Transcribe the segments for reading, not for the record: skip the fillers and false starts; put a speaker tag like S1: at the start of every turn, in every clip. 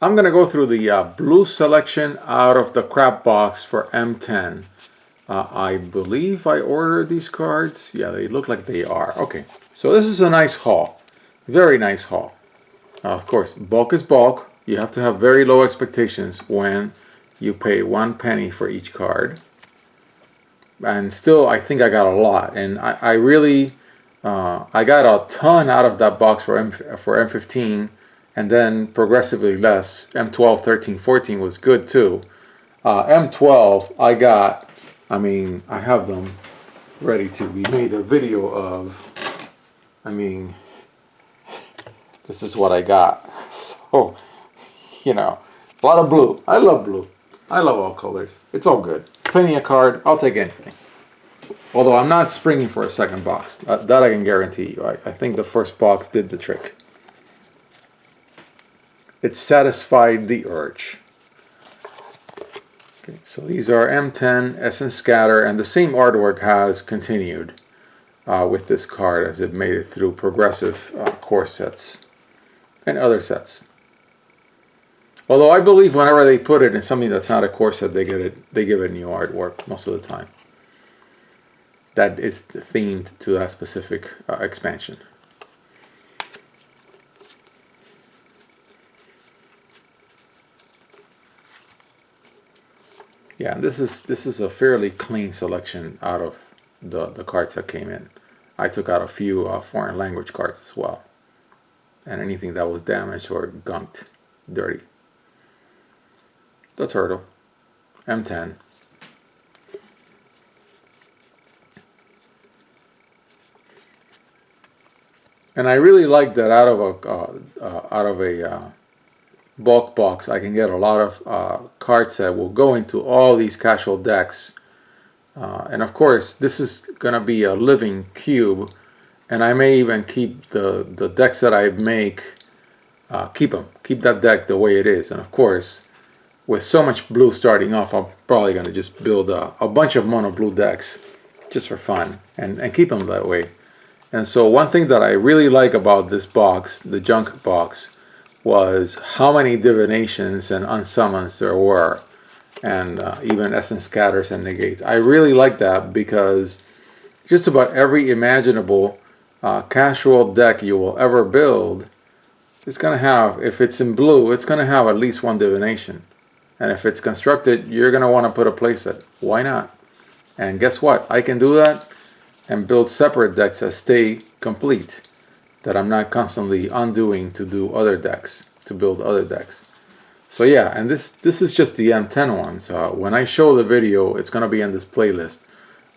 S1: I'm going to go through the blue selection out of the crap box for M10. I believe I ordered these cards. Yeah, they look like they are. Okay, so this is a nice haul. Very nice haul. Of course, bulk is bulk. You have to have very low expectations when you pay 1 penny for each card. And still, I think I got a lot. And I really, I got a ton out of that box for M15. And then progressively less. M12, 13, 14 was good too. M12, I got, I mean, I have them ready to be made a video of. I mean, this is what I got. So, you know, a lot of blue. I love blue. I love all colors. It's all good. Penny a card, I'll take anything. Although I'm not springing for a second box. That I can guarantee you. I think the first box did the trick. It satisfied the urge. Okay, so these are M10, Essence Scatter, and the same artwork has continued with this card as it made it through progressive core sets and other sets. Although I believe whenever they put it in something that's not a core set, they give it new artwork most of the time. That is themed to that specific expansion. Yeah, this is a fairly clean selection out of the cards that came in. I took out a few foreign language cards as well, and anything that was damaged or gunked, dirty. The turtle, M10. And I really like that out of a bulk box, I can get a lot of cards that will go into all these casual decks. And of course, this is going to be a living cube, and I may even keep the decks that I make, keep that deck the way it is. And of course, with so much blue starting off, I'm probably going to just build a bunch of mono blue decks just for fun and keep them that way. And so one thing that I really like about this box, the junk box, was how many divinations and unsummons there were, and even essence scatters and negates. I really like that because just about every imaginable casual deck you will ever build is going to have, if it's in blue, it's going to have at least one divination. And if it's constructed, you're going to want to put a playset. Why not? And guess what? I can do that and build separate decks that stay complete, that I'm not constantly undoing to do other decks, to build other decks. So yeah, and this is just the M10 one. So when I show the video, it's going to be in this playlist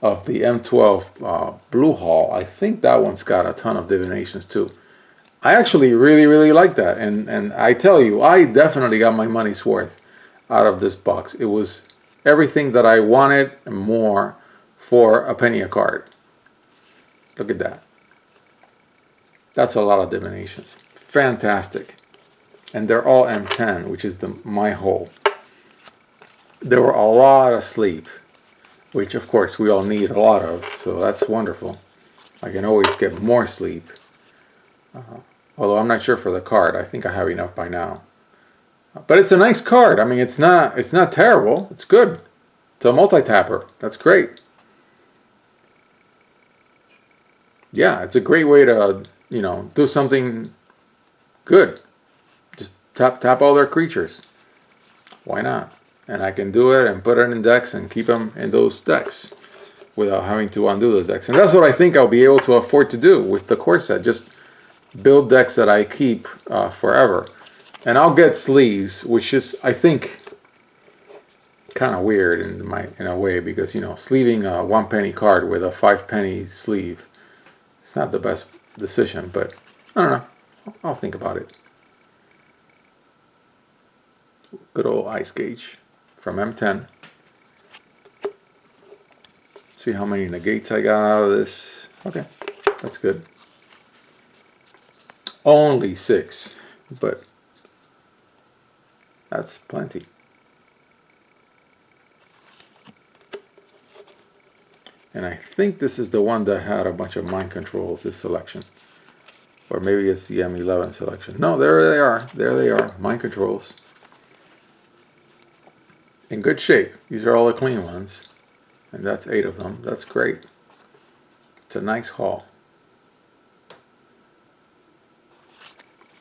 S1: of the M12 blue haul. I think that one's got a ton of divinations too. I actually really like that, and I tell you, I definitely got my money's worth out of this box. It was everything that I wanted and more for a penny a card. Look at that. That's a lot of divinations. Fantastic. And they're all M10, which is my hole. There were a lot of sleep, which of course we all need a lot of, so that's wonderful. I can always get more sleep. Although I'm not sure for the card. I think I have enough by now. But it's a nice card. I mean, it's not terrible. It's good. It's a multi-tapper. That's great. Yeah, it's a great way to, you know, do something good. Just tap all their creatures. Why not? And I can do it and put it in decks and keep them in those decks without having to undo the decks. And that's what I think I'll be able to afford to do with the core set. Just build decks that I keep forever. And I'll get sleeves, which is, I think, kind of weird in a way, because, you know, sleeving a 1 penny card with a 5 penny sleeve, it's not the best decision, but I don't know. I'll think about it. Good old ice gauge from M10. See how many negates I got out of this. Okay, that's good. Only 6, but that's plenty. And I think this is the one that had a bunch of mind controls, this selection. Or maybe it's the M11 selection. No, there they are. There they are, mind controls. in good shape. These are all the clean ones, and that's 8 of them. That's great. It's a nice haul.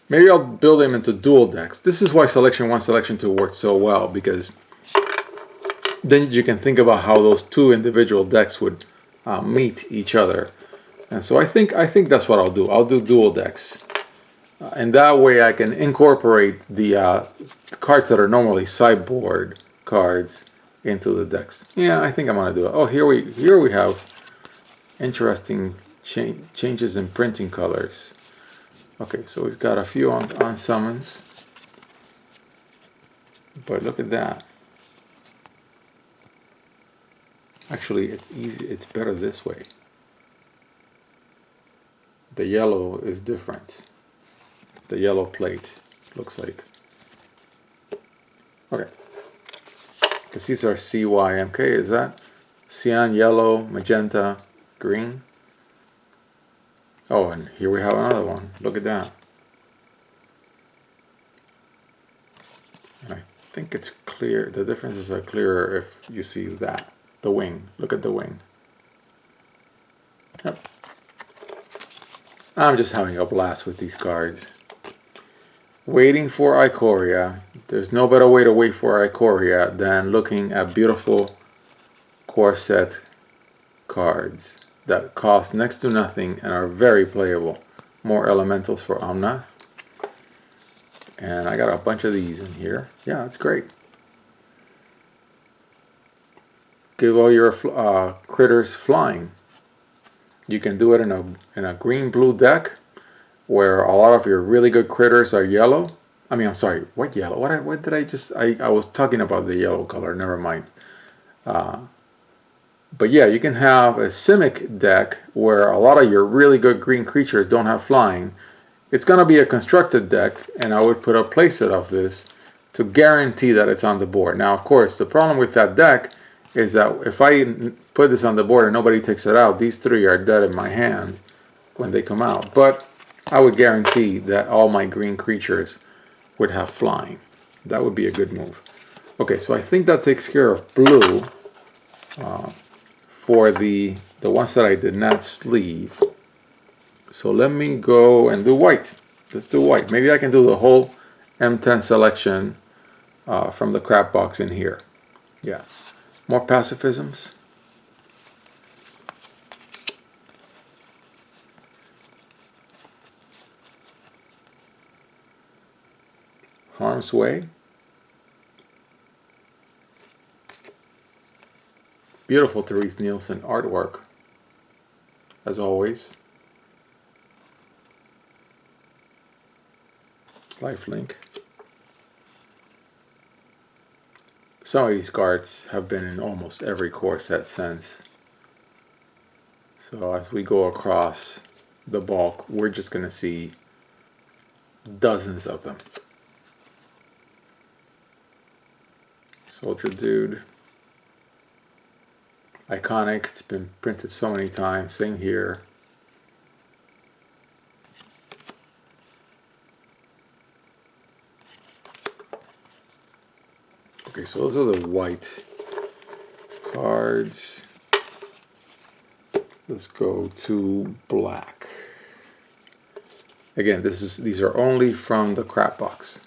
S1: Maybe I'll build them into dual decks. This is why Selection 1, Selection 2 worked so well, because then you can think about how those two individual decks would meet each other. And so I think that's what I'll do. I'll do dual decks. And that way I can incorporate the cards that are normally sideboard cards into the decks. Yeah, I think I'm going to do it. Oh, here we have interesting changes in printing colors. Okay, so we've got a few on summons. But look at that. Actually, it's easy. It's better this way. The yellow is different. The yellow plate looks like. Okay. Because these are CYMK. Is that cyan, yellow, magenta, green? Oh, and here we have another one. Look at that. And I think it's clear. The differences are clearer if you see that. The wing. Look at the wing. Yep. I'm just having a blast with these cards. Waiting for Ikoria. There's no better way to wait for Ikoria than looking at beautiful core set cards that cost next to nothing and are very playable. More elementals for Omnath. And I got a bunch of these in here. Yeah, that's great. Give all your critters flying. You can do it in a green-blue deck where a lot of your really good critters are yellow. I mean, I'm sorry, what yellow? What did I just... I was talking about the yellow color, never mind. But yeah, you can have a Simic deck where a lot of your really good green creatures don't have flying. It's going to be a constructed deck, and I would put a playset of this to guarantee that it's on the board. Now, of course, the problem with that deck is that if I put this on the board and nobody takes it out, these 3 are dead in my hand when they come out. But I would guarantee that all my green creatures would have flying. That would be a good move. Okay, so I think that takes care of blue for the ones that I did not sleeve. So let me go and do white. Let's do white. Maybe I can do the whole M10 selection from the crap box in here. Yeah. More pacifisms. Harm's Way. Beautiful Therese Nielsen artwork, as always. Lifelink. Some of these cards have been in almost every core set since. So as we go across the bulk, we're just going to see dozens of them. Soldier Dude. Iconic. It's been printed so many times. Same here. Okay, so those are the white cards. Let's go to black. Again, these are only from the crap box.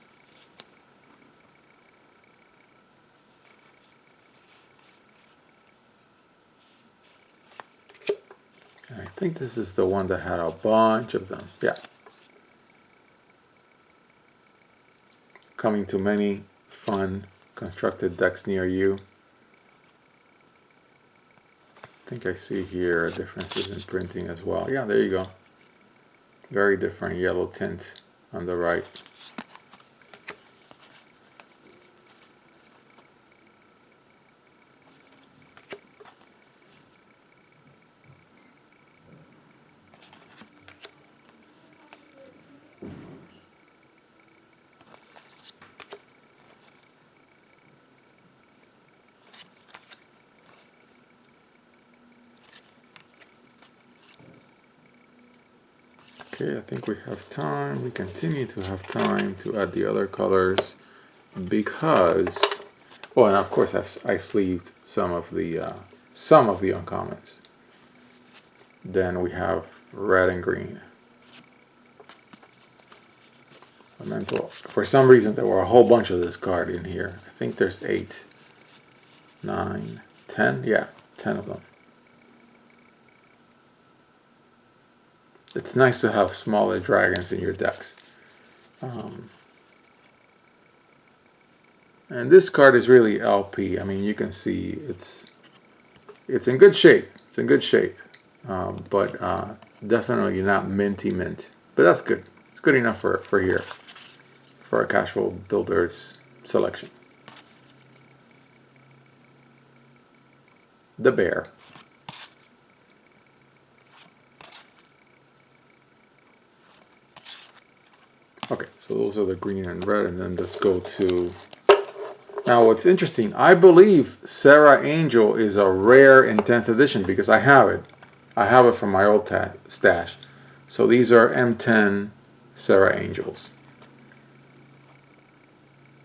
S1: And I think this is the one that had a bunch of them. Yeah. Coming to many fun constructed decks near you. I think I see here differences in printing as well. Yeah, there you go. Very different yellow tint on the right. Okay, I think we have time. We continue to have time to add the other colors because Oh, and of course I sleeved some of the uncommons. Then we have red and green. For some reason there were a whole bunch of this card in here. I think there's 8, 9, 10. Yeah, 10 of them. It's nice to have smaller dragons in your decks. And this card is really LP. I mean, you can see it's in good shape. It's in good shape, but definitely not minty mint. But that's good. It's good enough for here, for a casual builder's selection. The bear. Okay, so those are the green and red, and then let's go to... Now what's interesting, I believe Sarah Angel is a rare in 10th edition because I have it. I have it from my old stash. So these are M10 Sarah Angels.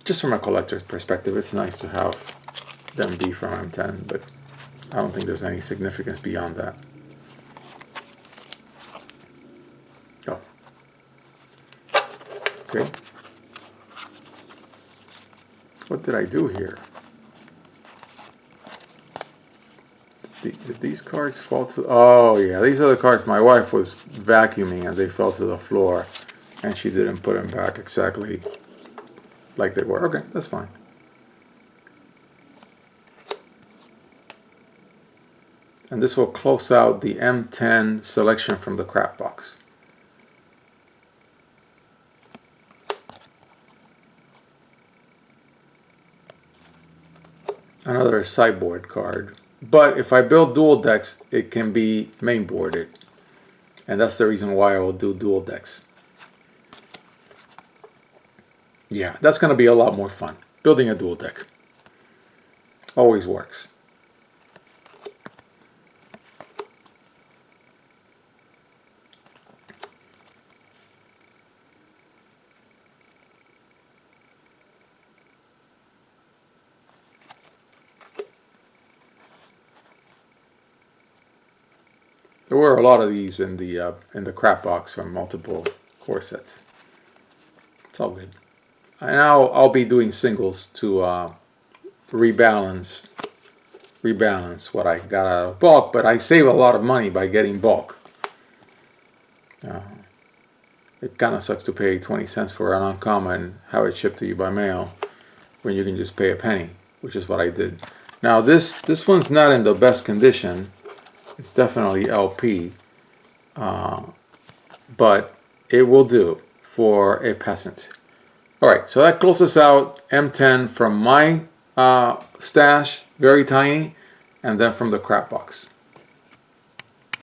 S1: Just from a collector's perspective, it's nice to have them be from M10, but I don't think there's any significance beyond that. Oh. Okay. What did I do here? Did these cards fall to... Oh yeah, these are the cards my wife was vacuuming and they fell to the floor and she didn't put them back exactly like they were. Okay, that's fine. And this will close out the M10 selection from the crap box. Another sideboard card. But if I build dual decks, it can be mainboarded. And that's the reason why I will do dual decks. Yeah, that's going to be a lot more fun. Building a dual deck. Always works. There were a lot of these in the crap box from multiple core sets. It's all good. And I'll be doing singles to rebalance what I got out of bulk, but I save a lot of money by getting bulk. It kind of sucks to pay 20 cents for an uncommon and have it shipped to you by mail when you can just pay a penny, which is what I did. Now this one's not in the best condition. It's definitely LP, but it will do for a peasant. All right, so that closes out M10 from my stash, very tiny, and then from the crap box.